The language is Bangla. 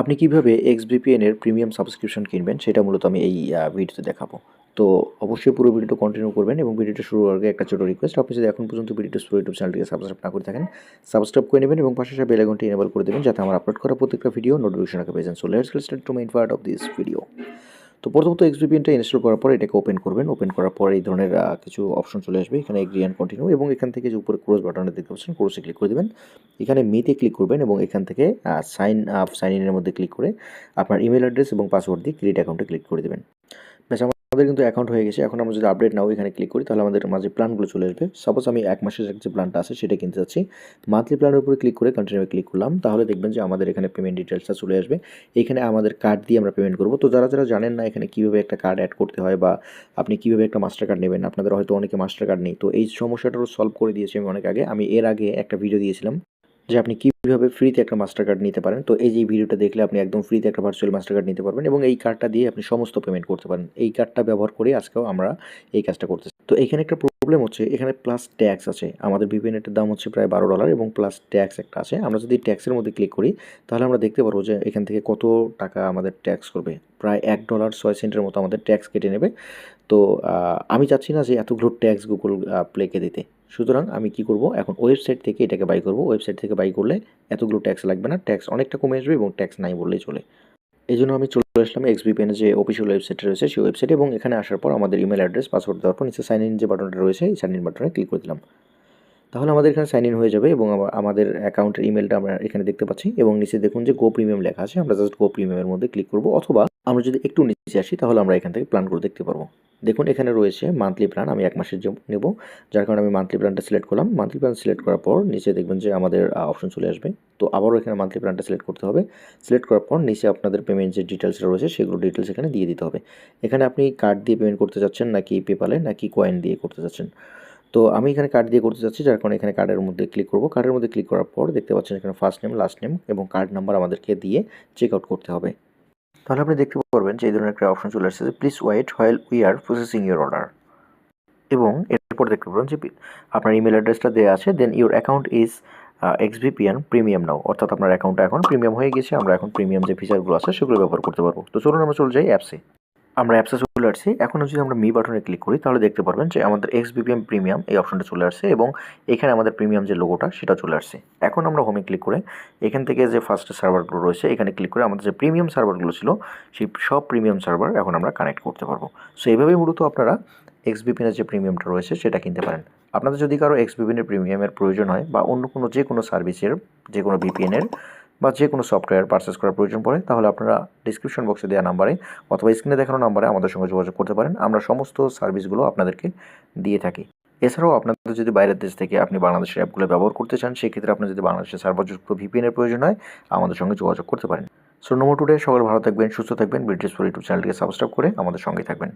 আপনি কিভাবে এক্সভিপিএন এর প্রিমিয়াম সাবস্ক্রিপশন কিনবেন সেটা মূলত আমি এই ভিডিওতে দেখাবো। তো অবশ্যই পুরো ভিডিওটা কন্টিনিউ করবেন এবং ভিডিওটা শুরুর আগে একটা ছোট রিকোয়েস্ট, আপনি যদি এখন পর্যন্ত ভিডিওটা পুরো ইউটিউব চ্যানেলটিকে সাবস্ক্রাইব না করে থাকেন, সাবস্ক্রাইব করে নেবেন এবং পাশে বেল আইকনটি এনেবল করে দেবেন যাতে আমার আপলোড করা প্রত্যেকটা ভিডিও নোটিফিকেশন আগে পেয়ে যান। So let's get start to main part of this video. তো প্রথমত এক্সভিপিএনটা ইনস্টল করার পর এটাকে ওপেন করবেন। ওপেন করার পর এই ধরনের কিছু অপশন চলে আসবে। এখানে এগ্রি অ্যান্ড কন্টিনিউ এবং এখান থেকে যে উপরে ক্রস বাটনটা দেখতে পাচ্ছেন, ক্রসে ক্লিক করে দেবেন। এখানে মিতে ক্লিক করবেন এবং এখান থেকে সাইন ইনের মধ্যে ক্লিক করে আপনার ইমেল অ্যাড্রেস এবং পাসওয়ার্ড দিয়ে ক্রিয়েট অ্যাকাউন্টে ক্লিক করে দেবেন। ব্যাস, আমাদের কিন্তু অ্যাকাউন্ট হয়ে গেছে। এখন আমরা যদি আপডেট নাও এখানে ক্লিক করি তাহলে আমাদের মাঝে প্ল্যানগুলো চলে আসবে। সাপোজ আমি 1 মাসের যে প্ল্যানটা আছে সেটা কিনতে যাচ্ছি। মান্থলি প্ল্যানের উপরে ক্লিক করে কন্টিনিউ ক্লিক করলাম, তাহলে দেখবেন যে আমাদের এখানে পেমেন্ট ডিটেলসটা চলে আসবে। এখানে আমাদের কার্ড দিয়ে আমরা পেমেন্ট করব। তো যারা জানেন না এখানে কীভাবে একটা কার্ড অ্যাড করতে হয় বা আপনি কীভাবে একটা মাস্টার কার্ড নেবেন, আপনাদের হয়তো অনেকে মাস্টার কার্ড নেই, তো এই সমস্যাটারও সলভ করে দিয়েছি আমি অনেক আগে। আমি এর আগে একটা ভিডিও দিয়েছিলাম যে আপনি কীভাবে ফ্রিতে একটা মাস্টার কার্ড নিতে পারেন। তো এই যে ভিডিওটা দেখলে আপনি একদম ফ্রিতে একটা ভার্চুয়াল মাস্টার কার্ড নিতে পারবেন এবং এই কার্ডটা দিয়ে আপনি সমস্ত পেমেন্ট করতে পারেন। এই কার্ডটা ব্যবহার করে আজকেও আমরা এই কাজটা করতেছি। তো এখানে একটা প্রবলেম হচ্ছে, এখানে প্লাস ট্যাক্স আছে। আমাদের ভিপিএনের দাম হচ্ছে প্রায় $12 এবং প্লাস ট্যাক্স একটা আছে। আমরা যদি ট্যাক্সের মধ্যে ক্লিক করি তাহলে আমরা দেখতে পারবো যে এখান থেকে কত টাকা আমাদের ট্যাক্স করবে। প্রায় $1.06 মতো আমাদের ট্যাক্স কেটে নেবে। তো আমি চাচ্ছি না যে এতগুলো ট্যাক্স গুগল প্লেকে দিতে। সুতরাং আমি কি করব, এখন ওয়েবসাইট থেকে এটাকে বাই করব। ওয়েবসাইট থেকে বাই করলে এতগুলো ট্যাক্স লাগবে না, ট্যাক্স অনেকটা কমে আসবে এবং ট্যাক্স নাই বললেই চলে। এজন্য আমি চলে আসলাম এক্সভিপিএন এর যে অফিসিয়াল ওয়েবসাইট রয়েছে সেই ওয়েবসাইটে এবং এখানে আসার পর আমাদের ইমেল অ্যাড্রেস পাসওয়ার্ড দেওয়ার পর নিচে সাইন ইন যে বাটনটা রয়েছে এই সাইন ইন বাটনে ক্লিক করে দিলাম। তাহলে আমাদের এখানে সাইন ইন হয়ে যাবে এবং আমাদের অ্যাকাউন্টের ইমেলটা আমরা এখানে দেখতে পাচ্ছি এবং নিচে দেখুন যে গো প্রিমিয়াম লেখা আছে। আমরা জাস্ট গো প্রিমিয়ামের মধ্যে ক্লিক করব, অথবা আমরা যদি একটু নিচে আসি তাহলে আমরা এখান থেকে প্ল্যানগুলো দেখতে পারবো। দেখুন এখানে রয়েছে মান্থলি প্ল্যান, আমি 1 মাসের নেব, যার কারণে আমি মান্থলি প্ল্যানটা সিলেক্ট করলাম। মান্থলি প্ল্যান সিলেক্ট করার পর নিচে দেখবেন যে আমাদের অপশন চলে আসবে। তো আবারও এখানে মান্থলি প্ল্যানটা সিলেক্ট করতে হবে। সিলেক্ট করার পর নিচে আপনাদের পেমেন্ট যে ডিটেলসটা রয়েছে সেগুলো ডিটেলস এখানে দিয়ে দিতে হবে। এখানে আপনি কার্ড দিয়ে পেমেন্ট করতে চাচ্ছেন নাকি পেপালে নাকি কয়েন দিয়ে করতে চাচ্ছেন। তো আমি এখানে কার্ড দিয়ে করতে চাচ্ছি, যার কারণে এখানে কার্ডের মধ্যে ক্লিক করব। কার্ডের মধ্যে ক্লিক করার পর দেখতে পাচ্ছেন এখানে ফার্স্ট নেম, লাস্ট নেম এবং কার্ড নাম্বার আমাদেরকে দিয়ে চেক আউট করতে হবে। তাহলে আপনি দেখতে পারবেন যে এই ধরনের একটা অপশন চলে আসছে যে please wait while we are processing your order, এবং এরপর দেখতে পাবেন যে আপনার ইমেল অ্যাড্রেসটা দেওয়া আছে। দেন ইউর অ্যাকাউন্ট ইজ এক্সভিপিএন প্রিমিয়াম নাও, অর্থাৎ আপনার অ্যাকাউন্টটা এখন প্রিমিয়াম হয়ে গেছে। আমরা এখন প্রিমিয়াম যে ফিচারগুলো আছে সেগুলো ব্যবহার করতে পারবো। তো চলুন আমরা চলে যাই অ্যাপসে। আমরা অ্যাপসে চলে আসছি। এখন যদি আমরা মি বাটনে ক্লিক করি তাহলে দেখতে পারবেন যে আমাদের এক্সভিপিএন প্রিমিয়াম এই অপশনটা চলে আসছে এবং এখানে আমাদের প্রিমিয়াম যে লোগোটা সেটা চলে আসছে। এখন আমরা হোমে ক্লিক করে এখান থেকে যে ফার্স্ট সার্ভারগুলো রয়েছে এখানে ক্লিক করে আমাদের যে প্রিমিয়াম সার্ভারগুলো ছিল সেই সব প্রিমিয়াম সার্ভার এখন আমরা কানেক্ট করতে পারবো। সো এইভাবেই মূলত আপনারা এক্সভিপিএনের যে প্রিমিয়ামটা রয়েছে সেটা কিনতে পারেন। আপনাদের যদি কারো এক্সভিপিএনের প্রিমিয়ামের প্রয়োজন হয় বা অন্য কোনো যে কোনো সার্ভিসের, যে কোনো ভিপিএনের বা যে কোনো সফটওয়্যার পারচেস করার প্রয়োজন পড়ে তাহলে আপনারা ডিসক্রিপশন বক্সে দেওয়া নাম্বারে অথবা স্ক্রিনে দেখানো নাম্বারে আমাদের সঙ্গে যোগাযোগ করতে পারেন। আমরা সমস্ত সার্ভিসগুলো আপনাদেরকে দিয়ে থাকি। এছাড়াও আপনাদের যদি বাইরের দেশ থেকে আপনি বাংলাদেশের অ্যাপগুলো ব্যবহার করতে চান, সেক্ষেত্রে আপনার যদি বাংলাদেশের সার্ভারযুক্ত ভিপিএনের প্রয়োজন হয় আমাদের সঙ্গে যোগাযোগ করতে পারেন। সো নো মোর টুডে, সকলে ভালো থাকবেন, সুস্থ থাকবেন। ব্রিটিশ ফর ইউটিউব চ্যানেলটিকে সাবস্ক্রাইব করে আমাদের সঙ্গে থাকবেন।